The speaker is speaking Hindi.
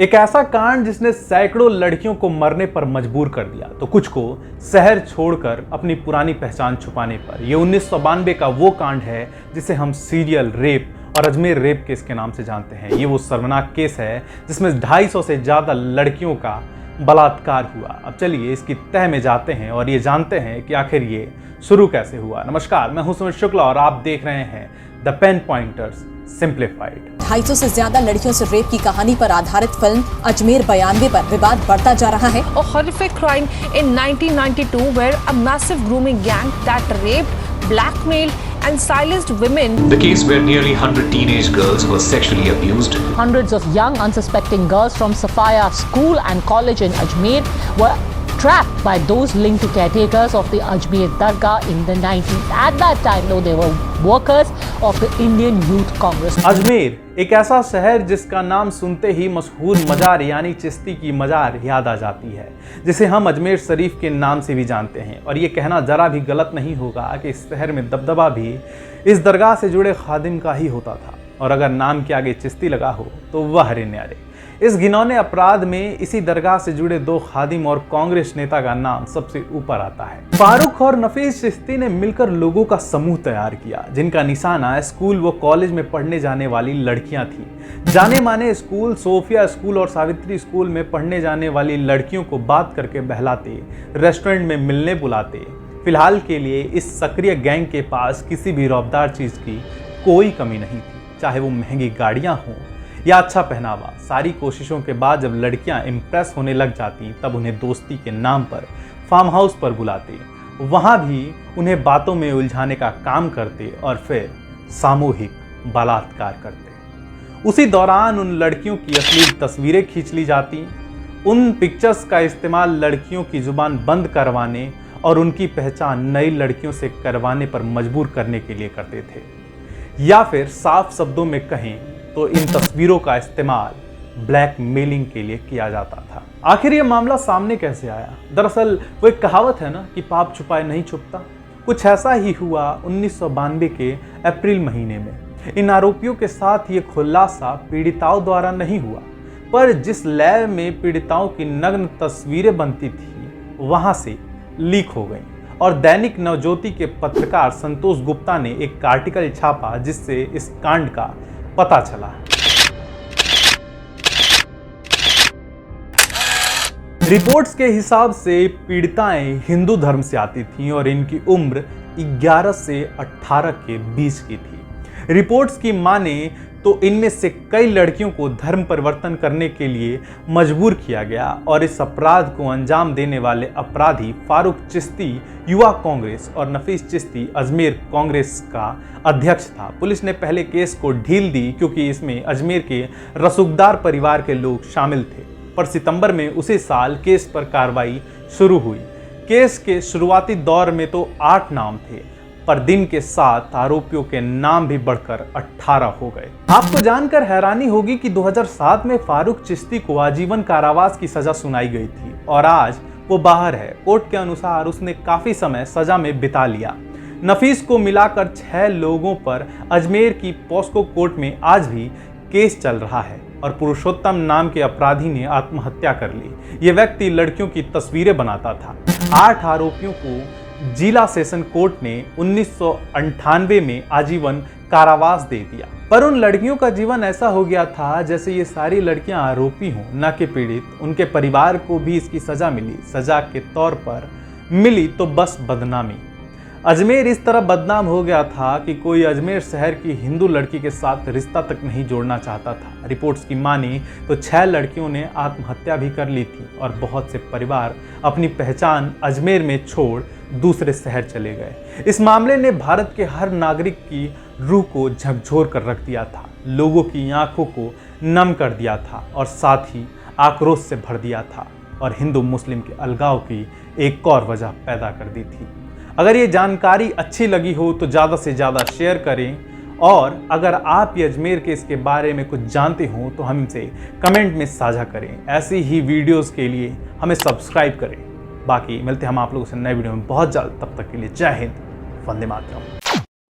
एक ऐसा कांड जिसने सैकड़ों लड़कियों को मरने पर मजबूर कर दिया, तो कुछ को शहर छोड़कर अपनी पुरानी पहचान छुपाने पर। यह 1992 का वो कांड है जिसे हम सीरियल रेप और अजमेर रेप केस के नाम से जानते हैं। ये वो शर्मनाक केस है जिसमें 250 से ज्यादा लड़कियों का बलात्कार हुआ। अब चलिए इसकी तह में जाते हैं और ये जानते हैं कि आखिर ये शुरू कैसे हुआ। नमस्कार, मैं हूं सुमित शुक्ला और आप देख रहे हैं द पेन पॉइंटर्स सिंप्लीफाइड। 250 से ज्यादा लड़कियों से रेप की कहानी पर आधारित फिल्म अजमेर 92 पर विवाद बढ़ता जा रहा है। A horrific crime in 1992 where a massive grooming gang that raped, blackmailed and silenced women. The case where nearly 100 teenage girls were sexually abused. Hundreds of young unsuspecting girls from Safaya School and College in Ajmer were trapped by those linked to caretakers of the Ajmer Dargah in the 90s. At that time, though, they were workers of the Indian Youth Congress. Ajmer एक ऐसा शहर जिसका नाम सुनते ही मशहूर मजार यानी चिश्ती की मजार याद आ जाती है, जिसे हम अजमेर शरीफ के नाम से भी जानते हैं। और ये कहना जरा भी गलत नहीं होगा कि इस शहर में दबदबा भी इस दरगाह से जुड़े खादिम का ही होता था, और अगर नाम के आगे चिश्ती लगा हो तो वह हरे न्यारे। इस घिनौने अपराध में इसी दरगाह से जुड़े 2 खादिम और कांग्रेस नेता का नाम सबसे ऊपर आता है। फारूक और नफीस चिश्ती ने मिलकर लोगों का समूह तैयार किया, जिनका निशाना स्कूल व कॉलेज में पढ़ने जाने वाली लड़कियां थी। जाने माने स्कूल, सोफिया स्कूल और सावित्री स्कूल में पढ़ने जाने वाली लड़कियों को बात करके बहलाते, रेस्टोरेंट में मिलने बुलाते। फिलहाल के लिए इस सक्रिय गैंग के पास किसी भी रौबदार चीज की कोई कमी नहीं थी, चाहे वो महंगी गाड़ियां हों या अच्छा पहनावा। सारी कोशिशों के बाद जब लड़कियां इम्प्रेस होने लग जाती, तब उन्हें दोस्ती के नाम पर फार्म हाउस पर बुलाते, वहां भी उन्हें बातों में उलझाने का काम करते और फिर सामूहिक बलात्कार करते। उसी दौरान उन लड़कियों की असली तस्वीरें खींच ली जाती। उन पिक्चर्स का इस्तेमाल लड़कियों की जुबान बंद करवाने और उनकी पहचान नई लड़कियों से करवाने पर मजबूर करने के लिए करते थे, या फिर साफ शब्दों में कहें तो इन तस्वीरों का इस्तेमाल ब्लैकमेलिंग के लिए किया जाता था। आखिर ये मामला सामने कैसे आया? दरअसल वो एक कहावत है ना कि पाप छुपाए नहीं छुपता। कुछ ऐसा ही हुआ 1992 के अप्रैल महीने में। इन आरोपियों के साथ ये खुलासा पीड़िताओं द्वारा नहीं हुआ, पर जिस लैब में पीड़िताओं की नग्न तस्वीरें बनती थी वहां से लीक हो गई, और दैनिक नवज्योति के पत्रकार संतोष गुप्ता ने एक आर्टिकल छापा जिससे इस कांड का पता चला। रिपोर्ट्स के हिसाब से पीड़िताएं हिंदू धर्म से आती थीं और इनकी उम्र 11 से 18 के बीच की थी। रिपोर्ट्स की माने तो इनमें से कई लड़कियों को धर्म परिवर्तन करने के लिए मजबूर किया गया, और इस अपराध को अंजाम देने वाले अपराधी फारूक चिश्ती युवा कांग्रेस और नफीस चिश्ती अजमेर कांग्रेस का अध्यक्ष था। पुलिस ने पहले केस को ढील दी क्योंकि इसमें अजमेर के रसूखदार परिवार के लोग शामिल थे, पर सितंबर में उसी साल केस पर कार्रवाई शुरू हुई। केस के शुरुआती दौर में तो 8 नाम थे, पर दिन के साथ आरोपियों के नाम भी बढ़कर 18 हो गए। आपको जानकर हैरानी होगी कि 2007 में फारूक चिश्ती को आजीवन कारावास की सजा सुनाई गई थी और आज वो बाहर है। कोर्ट के अनुसार उसने काफी समय सजा में बिता लिया। नफीस को मिलाकर 6 लोगों पर अजमेर की पॉस्को कोर्ट में आज भी केस चल रहा है, और पुरुषोत्तम नाम के अपराधी ने आत्महत्या कर ली। ये व्यक्ति लड़कियों की तस्वीरें बनाता था। 8 आरोपियों को जिला सेशन कोर्ट ने 1998 में आजीवन कारावास दे दिया, पर उन लड़कियों का जीवन ऐसा हो गया था जैसे ये सारी लड़कियां आरोपी हों, न कि पीड़ित। उनके परिवार को भी इसकी सजा मिली। सजा के तौर पर मिली तो बस बदनामी। अजमेर इस तरह बदनाम हो गया था कि कोई अजमेर शहर की हिंदू लड़की के साथ रिश्ता तक नहीं जोड़ना चाहता था। रिपोर्ट्स की माने तो 6 लड़कियों ने आत्महत्या भी कर ली थी, और बहुत से परिवार अपनी पहचान अजमेर में छोड़ दूसरे शहर चले गए। इस मामले ने भारत के हर नागरिक की रूह को झकझोर कर रख दिया था, लोगों की आंखों को नम कर दिया था, और साथ ही आक्रोश से भर दिया था, और हिंदू मुस्लिम के अलगाव की एक और वजह पैदा कर दी थी। अगर ये जानकारी अच्छी लगी हो तो ज़्यादा से ज़्यादा शेयर करें, और अगर आप ये अजमेर केस के बारे में कुछ जानते हो तो हमसे कमेंट में साझा करें। ऐसी ही वीडियोस के लिए हमें सब्सक्राइब करें। बाकी मिलते हैं हम आप लोगों से नए वीडियो में बहुत जल्द। तब तक के लिए जय हिंद, वंदे मातरम।